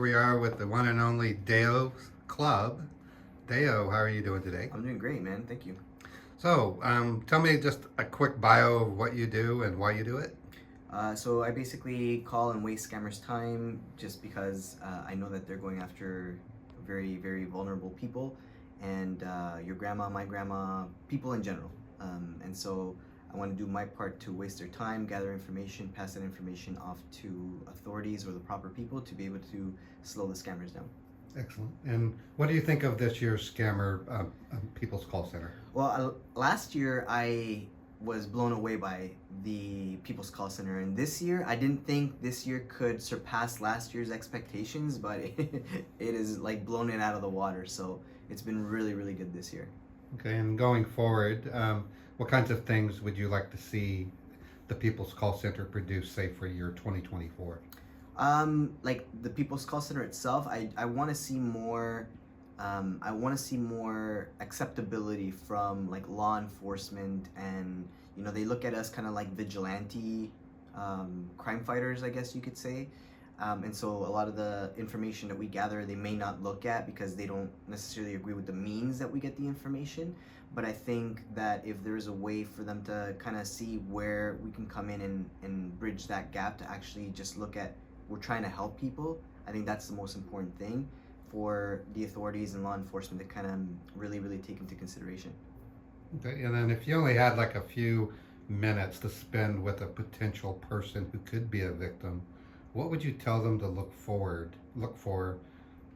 we are with the one and only Deyo Club. Deyo, how are you doing today? I'm doing great, man. Thank you. So, tell me just a quick bio of what you do and why you do it. So I basically call and waste scammers' time just because I know that they're going after very, very vulnerable people and your grandma, my grandma, people in general. And so I want to do my part to waste their time, gather information, pass that information off to authorities or the proper people to be able to slow the scammers down. Excellent. And what do you think of this year's Scammer People's Call Center? Well, last year I was blown away by the People's Call Center, and this year I didn't think this year could surpass last year's expectations, but it is like blown it out of the water. So it's been really, really good this year. Okay, and going forward, what kinds of things would you like to see the People's Call Center produce, say, for year 2024? Like the People's Call Center itself, I want to see more. I want to see more acceptability from like law enforcement, and they look at us kind of like vigilante crime fighters, I guess you could say. And so a lot of the information that we gather, they may not look at because they don't necessarily agree with the means that we get the information. But I think that if there's a way for them to kind of see where we can come in and bridge that gap to actually just look at, we're trying to help people, I think that's the most important thing for the authorities and law enforcement to kind of really, really take into consideration. Okay, and then if you only had like a few minutes to spend with a potential person who could be a victim, what would you tell them to look for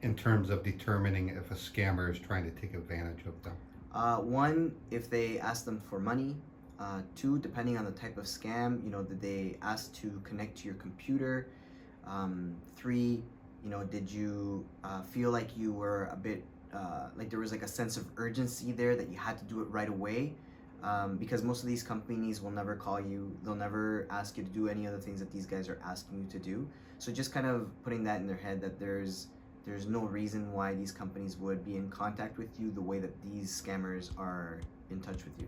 in terms of determining if a scammer is trying to take advantage of them? One, if they ask them for money. Two, depending on the type of scam, did they ask to connect to your computer? Three, did you feel like you were a bit, like there was like a sense of urgency there that you had to do it right away? Because most of these companies will never call you, they'll never ask you to do any of the things that these guys are asking you to do. So just kind of putting that in their head that there's no reason why these companies would be in contact with you the way that these scammers are in touch with you.